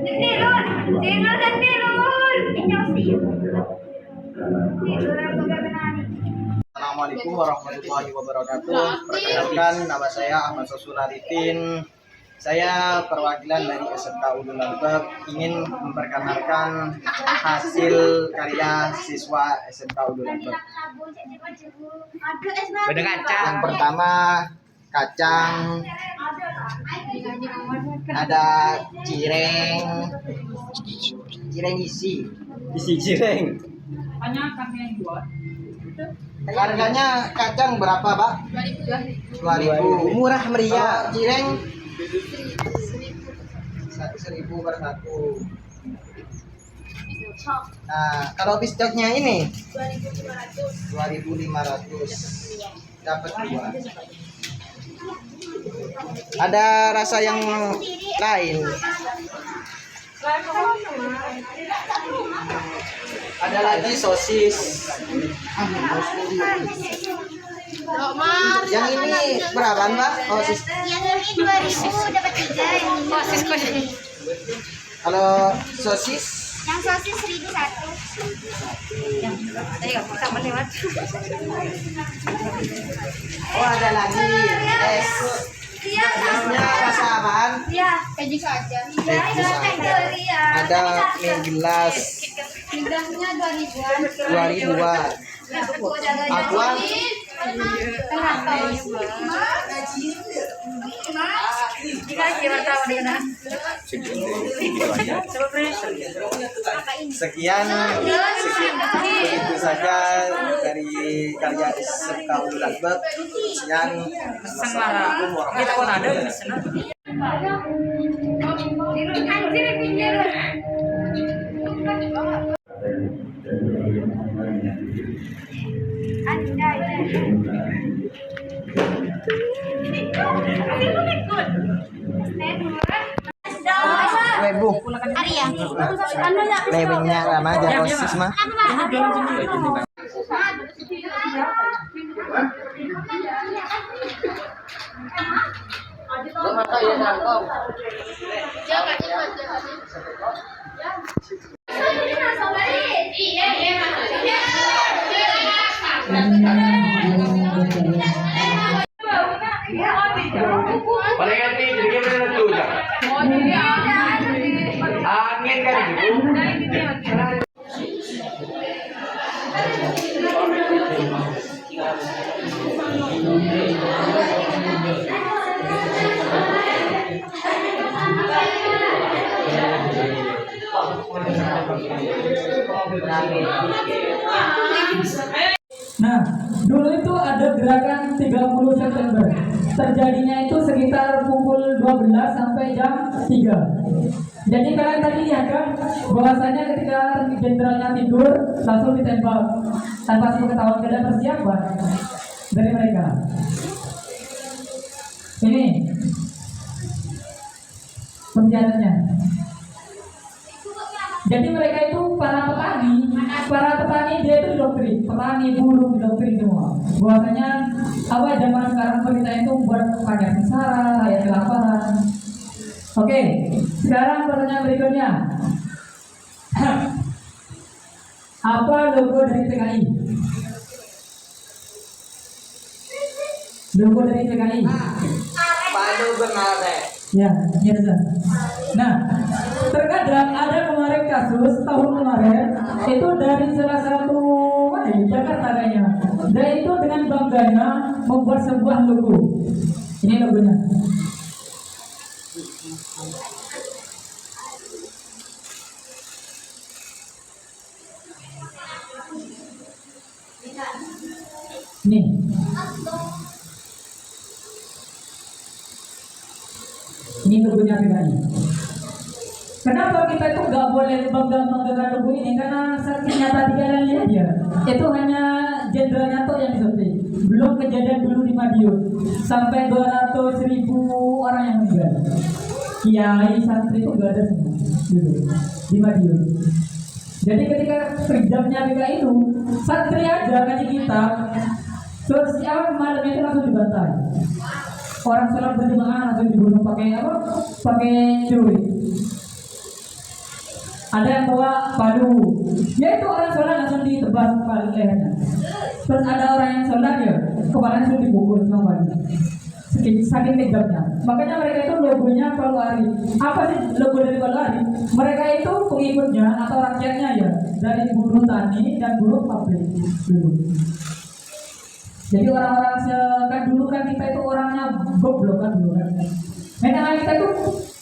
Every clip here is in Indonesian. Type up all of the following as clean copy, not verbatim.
Assalamualaikum warahmatullahi wabarakatuh. Perkenalkan, nama saya Ahmad Sosunaritin. Saya perwakilan dari SMK Ulul Albab ingin memperkenalkan hasil karya siswa SMK Ulul Albab. Yang pertama kacang, ada cireng isi cireng. Harganya kacang berapa, Pak? 2.000. Murah meriah. Cireng 1.000 per satu. Nah, kalau biscotnya ini 2.500. Dapat 2. Ada rasa yang lain. Ada lagi sosis. Yang ini berapa, Mbak? Sosis. Yang ini 2.000 dapat 3 ini. Kalau sosis? Yang sosis 1.001. Oh, ada lagi es. Esnya rasa apaan? Iya, keju saja. Iya, Ada mie gelas. Gelasnya 2.000-an. 2.000-an. Aqua sekian begitu saja dari karya SMK Ulul Albab. Sekian, assalamualaikum warahmatullahi Webu. Arya. Lewingnya lama aja sosis mah. Angin kan itu. Nah, dulu itu ada gerakan 30 September. Terjadinya itu sekitar pukul 12 sampai jam 3. Jadi kalian tadi lihat kan bahwasanya ketika jenderalnya tidur langsung ditembak tanpa sepengetahuan, ada persiapan dari mereka. Ini penjelasannya. Jadi mereka itu para petani dia itu didoktrin, petani buruh didoktrin semua. Bahwasanya zaman sekarang pemerintah itu buat rakyat sengsara, rakyat kelaparan. Oke, sekarang pertanyaan berikutnya. Apa logo dari PKI? Logo dari PKI? Padu benar deh. Ya, ya sudah. Nah, terkadang ada kemarin kasus tahun kemarin itu dari salah satu Jakarta kayaknya. Dan itu dengan bangganya membuat sebuah logo. Ini logonya. Nih. Ini logonya PKI. Kenapa kita itu nggak boleh bangga-banggakan logo ini? Karena saking nyata di kalian lihat ya, itu hanya jenderalnya tuh yang disuntik. Belum kejadian dulu di Madiun, sampai 200.000 orang yang meninggal. Kiai santri itu nggak ada semua dulu di Madiun. Jadi ketika freedomnya PKI itu, santri aja ngaji kita, terus malam itu langsung dibantai. Orang sholat berjamaah langsung dibunuh pakai apa? Pakai celurit. ada yang bawa padu, ya itu orang sholat langsung ditebas kepala lehernya. Terus ada orang yang sholat ya kepalanya langsung dipukul sama padu, saking kejamnya. Makanya mereka itu logonya Palu Ari. Apa sih logo dari Palu Ari? Mereka itu pengikutnya atau rakyatnya ya dari buruh tani dan buruh pabrik dulu. Jadi orang-orang kan dulu kan kita itu orangnya goblok kan dulu kan. Memang kita itu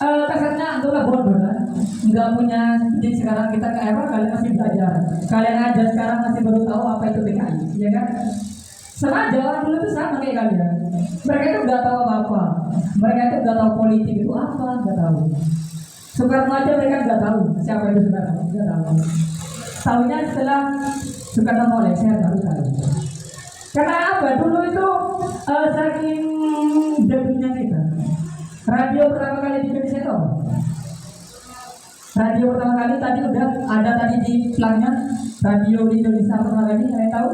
kasarnya itulah bodoh kan. Nggak punya. Jadi sekarang kita ke era kalian masih belajar. Kalian aja sekarang masih baru tahu apa itu PKI, ya kan? Sama aja orang dulu itu sama kayak kalian. Mereka itu nggak tahu apa-apa. Mereka itu nggak tahu politik itu apa, nggak tahu. Soekarno aja mereka nggak tahu siapa itu Soekarno, nggak tahu. Tahunya setelah Soekarno mau lengser baru tahu. Karena apa? Dulu itu saking debunya kita. Radio pertama kali di Indonesia itu. Radio pertama kali tadi udah ada tadi di pelangnya. Radio di Indonesia pertama kali, saya tahu.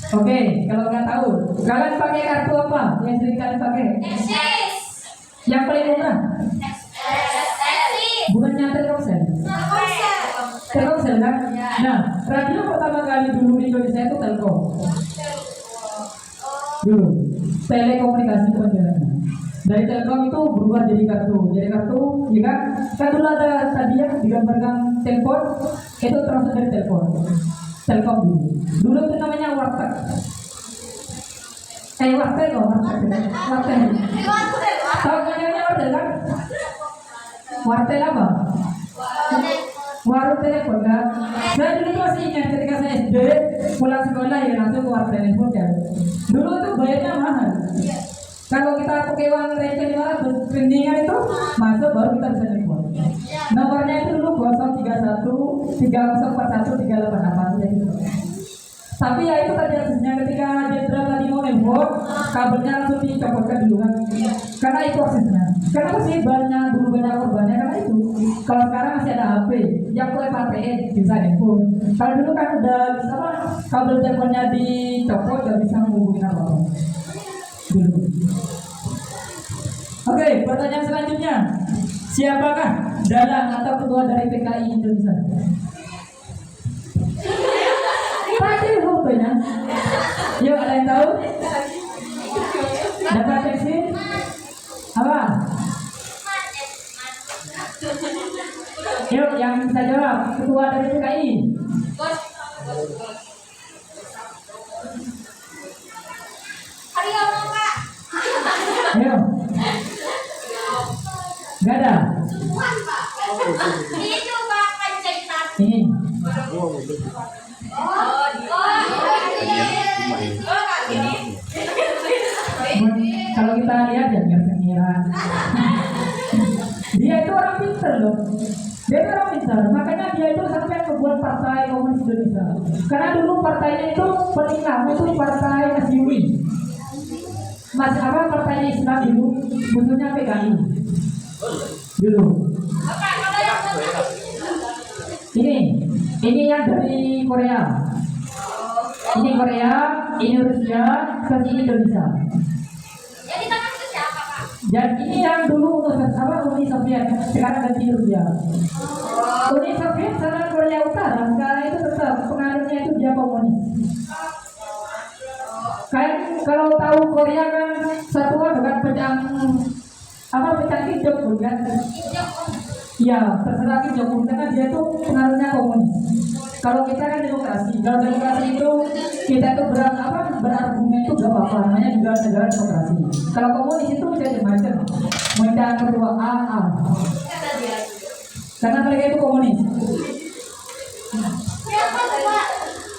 Oke, kalau nggak tahu, kalian pakai kartu apa? Yang sering kalian pakai? Yang paling murah? Bukannya Telkomsel? Telkomsel kan? Nah, radio pertama kali dulu di Indonesia itu Telkom. Dulu, telekomunikasi kepanjangannya. Dari Telkom itu berubah jadi kartu. Jadi kartu, ya kan? Kan dulu ada tadi ya digambarkan telepon, itu termasuk dari telepon. Telkom dulu. Dulu itu namanya warteg. Warteg loh, warteg. Tahu namanya warteg kan? Warteg apa? Warung telepon kan? Saya dulu masih ingat ketika saya SD pulang sekolah ya langsung ke warung telepon kan. Dulu itu bayarnya mahal. Kalau kita pakai uang receh 500 pendingan itu masuk baru kita bisa telepon. Nomornya itu dulu 031 3041 388 gitu. Tapi ya itu tadi aksesnya ketika jenderal tadi mau nelpon, kabelnya langsung dicopotkan dulu kan. Karena itu aksesnya. Karena masih banyak dulu banyak korbannya karena itu. Kalau sekarang masih ada HP, yang boleh pakai bisa nelpon. Kalau dulu kan udah apa kabel teleponnya dicopot, nggak bisa menghubungi apa-apa. Dulu. Oke, pertanyaan selanjutnya. Siapakah dalang atau ketua dari PKI Indonesia? Pasti fotonya. Yuk, ada yang tahu? Dapat teksi? Apa? Yuk, yang bisa jawab. Ketua dari PKI. Ayo. Gak ada. Ini. Kalau kita lihat ya ngira-ngira. Dia itu orang pintar loh. Dia itu orang pintar. Makanya dia itu sampai membuat Partai Komunis Indonesia. Karena dulu partainya itu paling lama itu Partai Masyiwi. Mas apa partainya Islam dulu, khususnya PKI. Dulu. Ini yang dari Korea. Ini Korea, ini Rusia, terus ini Indonesia. Jadi tangan itu siapa, Pak? Dan ini yang dulu Uni Soviet, sekarang ganti Rusia. Uni Soviet sama Korea Utara, sekarang itu tetap pengaruhnya itu dia komunis. Kayak kalau tahu Korea kan satuan dengan pedang hijau kan? Ya, terserah hijau karena dia itu pengaruhnya komunis. Kalau kita kan demokrasi, kalau demokrasi itu kita itu berargumen itu gak apa-apa, namanya juga negara demokrasi. Kalau komunis itu macam-macam, minta kedua A. Karena mereka itu komunis.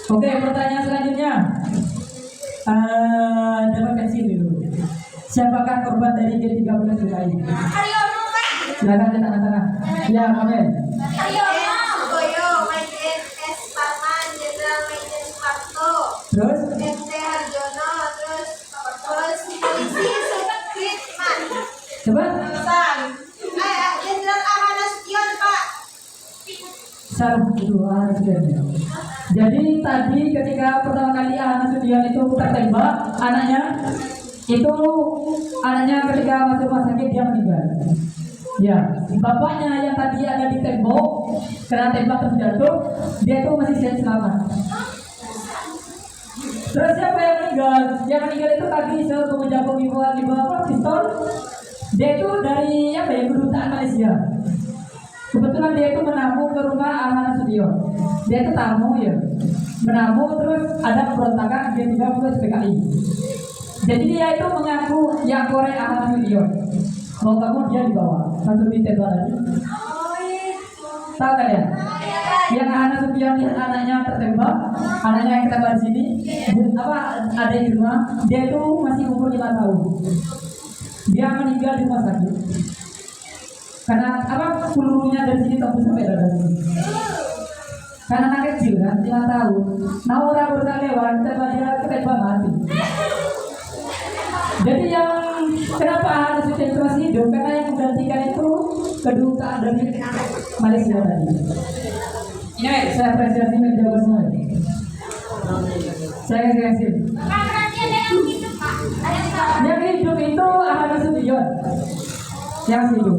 Oke, pertanyaan selanjutnya. Dapat pensi dulu. Siapakah korban dari G13 PKI? Silakan ke tengah-tengah. Ya, Kamil. Terus? Coba? Jadi tadi ketika pertama kali Ahmad Sudian itu tertembak, anaknya ketika masuk rumah sakit dia meninggal. Ya, bapaknya yang tadi ada di tembok kena tembak terjatuh, dia tuh masih sehat selamat. Terus siapa yang meninggal? Yang meninggal itu tadi sepenjago di bawah pistol. Dia itu dari apa ya, kedutaan Malaysia. Kebetulan dia itu menamu ke rumah Ahmad Nasution. Dia itu tamu ya, menamu terus ada pemberontakan, dia juga ke PKI. Jadi dia itu mengaku yang korek Ahmad Nasution. Mau kamu dia dibawa, langsung ditembak lagi. Tahu kan ya? Yang Ahmad Nasution lihat anaknya tertembak, anaknya yang kita bahas sini, ada di rumah, dia itu masih umur 5 tahun. Dia meninggal di rumah sakit. Karena pelurunya dari sini tembus sampai dada sini. Karena anak kecil kan, 5 tahun. Nah orang berkalewan, ketembak mati. Jadi yang kenapa harus masih hidup? Karena yang menggantikan itu kedutaan dari Malaysia tadi. Ini saya apresiasi menjawab semua. Saya kasih. Yang hidup itu Ahmad Nasution. Yang hidup.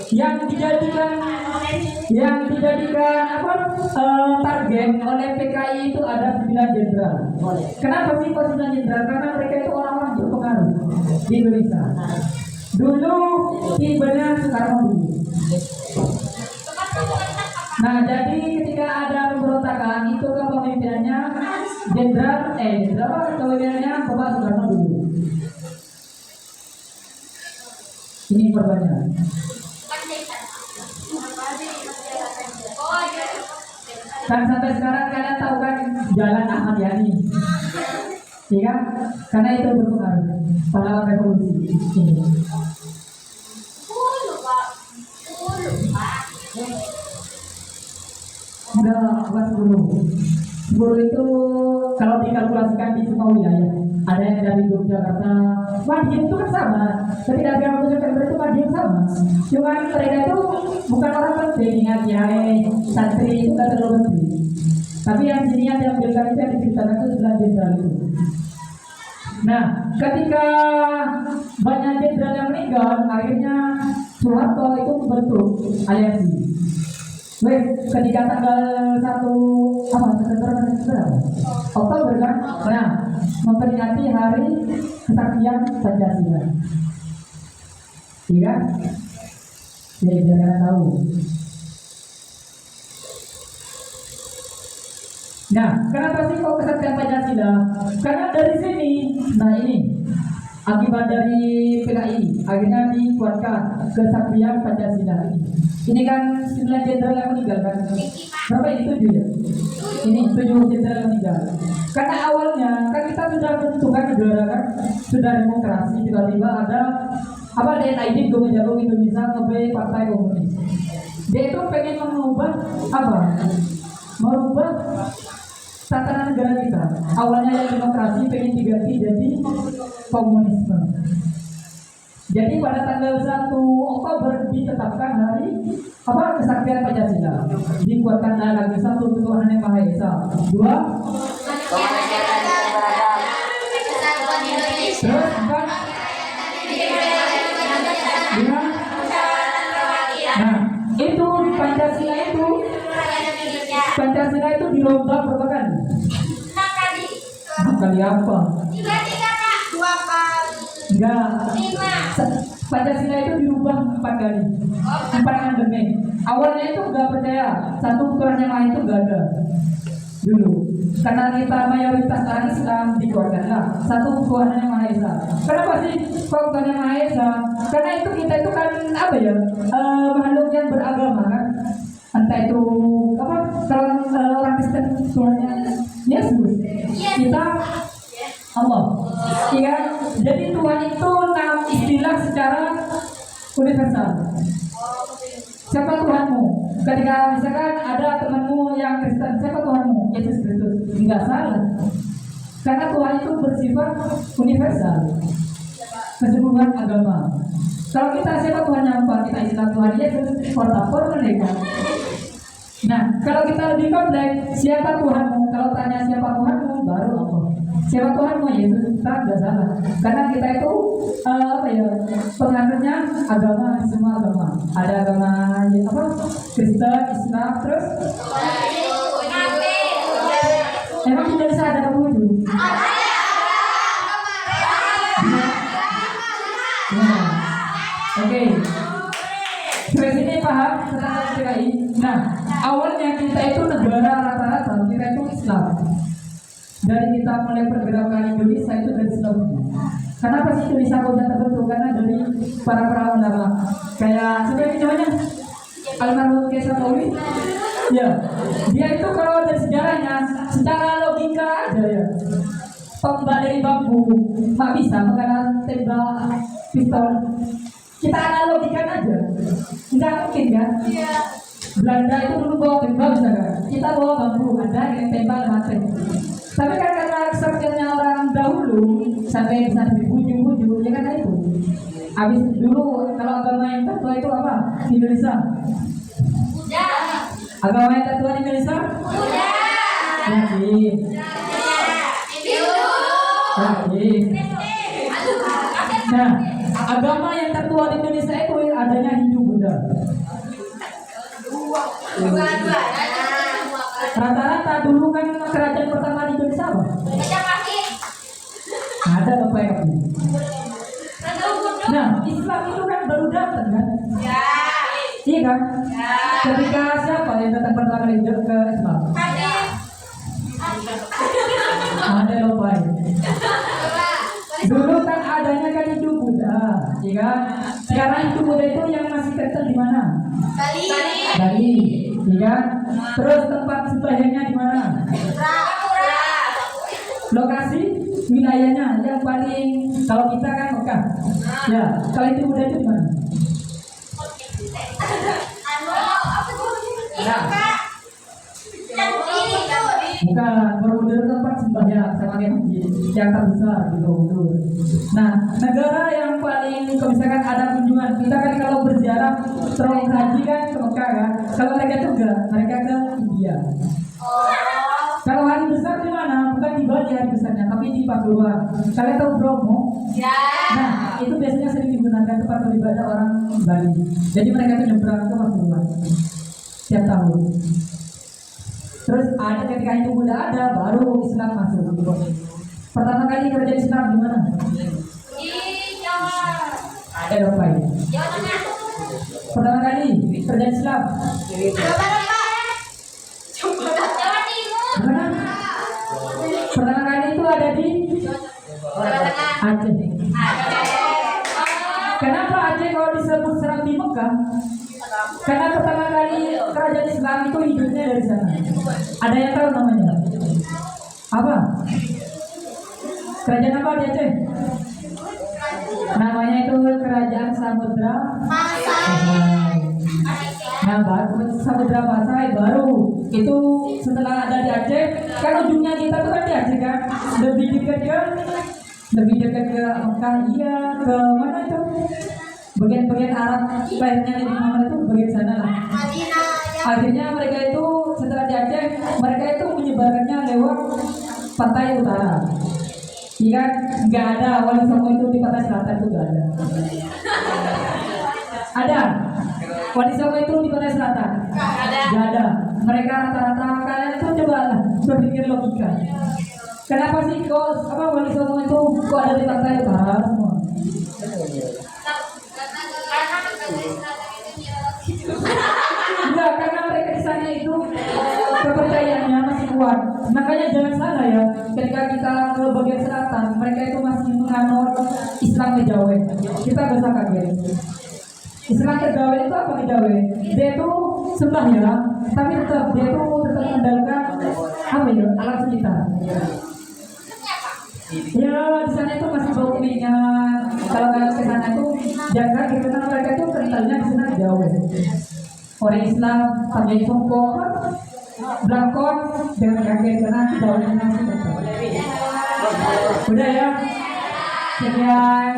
Yang dijadikan target oleh PKI itu ada 9 jenderal. Kenapa sih kok 9 jenderal? Karena mereka itu orang-orang berpengaruh di Indonesia. Dulu tibanya Soekarno dulu. Nah, jadi ketika ada pemberontakan itu kepemimpinannya kepemimpinannya Bapak Soekarno dulu. Ini korbannya. Kan sampai sekarang kalian tahu kan Jalan Ahmad Yani, iya kan? Karena itu berpengaruh pahlawan revolusi ini. Udah kelas 10 itu kalau dikalkulasikan di semua wilayah, ada yang dari Yogyakarta, Madiun itu kan sama. Ketika dia September itu Madiun sama. Cuman mereka itu bukan orang penting, ingat ya, santri itu kan terlalu penting. Tapi yang sini yang diambilkan itu yang diceritakan itu 9 jenderal itu. Nah, ketika banyak jenderal yang meninggal, akhirnya Soeharto itu membentuk aliansi. Ketika tanggal 1 Oktober kan, nah memperingati hari kesaktian Pancasila, iya kan? Jadi jangan tahu. Nah, kenapa sih kok kesaktian Pancasila? Karena dari sini, nah ini akibat dari PKI akhirnya dikuatkan kesaktian Pancasila. Ini kan 9 jenderal yang meninggal kan? Berapa ini? 7 ya? Ini 7 jenderal yang meninggal. Karena awalnya kan kita sudah menentukan negara kan, sudah demokrasi, tiba-tiba ada DNID Gubernur Indonesia sebagai Partai Komunis. Dia itu pengen mengubah merubah tatanan negara kita. Awalnya yang demokrasi pengen diganti jadi komunisme. Jadi pada tanggal 1 Oktober ditetapkan hari kesaktian Pancasila. Dikuatkan lagi 1 Tuhan Yang Maha Esa, 2 terus 4 5. Nah, itu Pancasila itu dirombak berapa kali? 6 kali apa? 2 kali. Enggak. Pancasila itu dirubah 4 kali. 4 amandemen. Awalnya itu enggak percaya 1 Tuhan Yang Maha itu enggak ada dulu. Karena kita mayoritas orang Islam dikeluarkanlah 1 Tuhan Yang Maha Esa. Kenapa sih kok Tuhan Yang Maha Esa? Karena itu kita itu kan makhluk yang beragama kan. Entah itu kalau orang Kristen Tuhannya Yesus, kita Allah. Iya, jadi Tuhan itu istilah secara universal. Siapa Tuhanmu? Ketika misalkan ada temanmu yang Kristen, siapa Tuhanmu? Yesus Kristus. Enggak salah. Karena Tuhan itu bersifat universal, keseluruhan agama. Kalau kita siapa Tuhan yang apa? Kita istilah Tuhan Yesus, portapor mereka. Nah, kalau kita lebih kompleks, siapa Tuhanmu? Kalau tanya siapa Tuhanmu, baru apa? Siapa Tuhanmu Yesus kita nggak salah. Karena kita itu apa ya penganutnya agama semua agama. Ada agama ya, apa Kristen, Islam, terus emang tidak bisa ada kamu itu. Nah, oke. Sampai sini paham tentang PKI. Nah, awalnya kita itu negara rata-rata kita itu Islam. Dari kita mulai pergerakan Indonesia itu dari Islam. Kenapa sih Indonesia kok bisa terbentuk? Karena dari para ulama. Kayak sebagai contohnya almarhum Kiai Sabawi. Ya, dia itu kalau dari sejarahnya, secara logika aja ya. Tombak dari bambu, nggak bisa mengenal tembak pistol. Kita analogikan aja, nggak mungkin kan? Belanda itu dulu bawa tembak, bisa kan? Kita bawa bambu, ada yang tembak mati. Tapi kan karena kerjanya orang dahulu sampai bisa dibujuk-bujuk, ya kan itu. Habis dulu kalau agama yang tertua itu apa? Di Indonesia? Agama yang tertua di Indonesia? Yakin. Nah, agama yang tertua di Indonesia itu adanya Hindu Buddha. Rata-rata dulu kan kerajaan pertama di Indonesia apa? Ada apa ya? Nah, Islam itu kan baru datang kan? Iya kan? Ketika siapa yang datang pertama kali ke Islam? Ada apa ya? Dulu kan adanya kan Hindu Buddha, ya kan? Sekarang Hindu Buddha itu yang masih kental di mana? Bali, ya kan? Terus tempat sembahyangnya di mana? Lokasi wilayahnya yang paling kalau kita kan Mekah, ya. Kalau Hindu Buddha itu di mana? Nah. Bukan, Borobudur tempat sembahyang sama kayak yang terbesar di Borobudur. Nah, negara yang paling kalau misalkan ada kunjungan, kita kan kalau berziarah terus haji kan ke Mekah kan. Kalau mereka itu enggak, mereka ke India. Kalau hari besar di mana? Bukan di Bali hari besarnya, tapi di Pasuruan. Kalian tahu Bromo? Nah, itu biasanya sering digunakan tempat beribadah orang Bali. Jadi mereka itu nyebrang ke Pasuruan setiap tahun. Terus ada ketika itu udah ada, baru Islam masuk. Pertama kali kerajaan Islam di mana? Ada dong Pak. Pertama kali kerajaan Islam. Mana? Pertama kali itu ada di Aceh. Kenapa Aceh kalau disebut serang di Mekah? Karena pertama kali kerajaan Islam itu hidupnya dari sana. Ada yang tahu namanya? Apa? Kerajaan apa di Aceh? Namanya itu Kerajaan Samudra Pasai. Nah, baru Samudra Pasai baru itu setelah ada di Aceh. Kan ujungnya kita tuh kan di Aceh kan, lebih dekat ke Mekah, iya ke mana itu? Bagian-bagian Arab lainnya di mana itu bagian sana lah. Akhirnya mereka itu setelah di Aceh, mereka itu menyebarkannya lewat pantai utara. Iya, nggak ada Wali Songo itu di pantai selatan itu nggak ada. Ada Wali Songo itu di pantai selatan? Nggak ada. Mereka rata-rata kalian itu coba lah berpikir logika. Kenapa sih kok Wali Songo itu kok ada di pantai utara semua? Enggak, karena mereka di sana itu kepercayaannya masih kuat. Makanya jangan salah ya, ketika kita ke bagian selatan, mereka itu masih menganut Islam Kejawen. Kita gak usah kaget. Islam Kejawen itu apa Kejawen? Dia itu sembah ya, tapi tetap dia itu tetap mengandalkan apa ya, alat sekitar. Ya di sana itu masih bau minyak. Kalau kalian ke sana itu jaga gitu, karena mereka itu kentalnya di sana Kejawen. Orang Islam pakai songkok, belakon dengan kaget karena Kejawen masih tetap. Udah ya. Sekian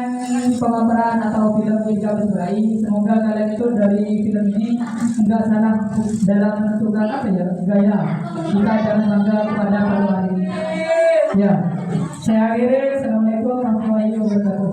pemaparan atau film Jika Bersurai. Semoga kalian itu dari film ini enggak salah dalam menentukan apa ya gaya kita dan bangga kepada palu hari ini. Ya, saya akhiri. Assalamualaikum warahmatullahi wabarakatuh.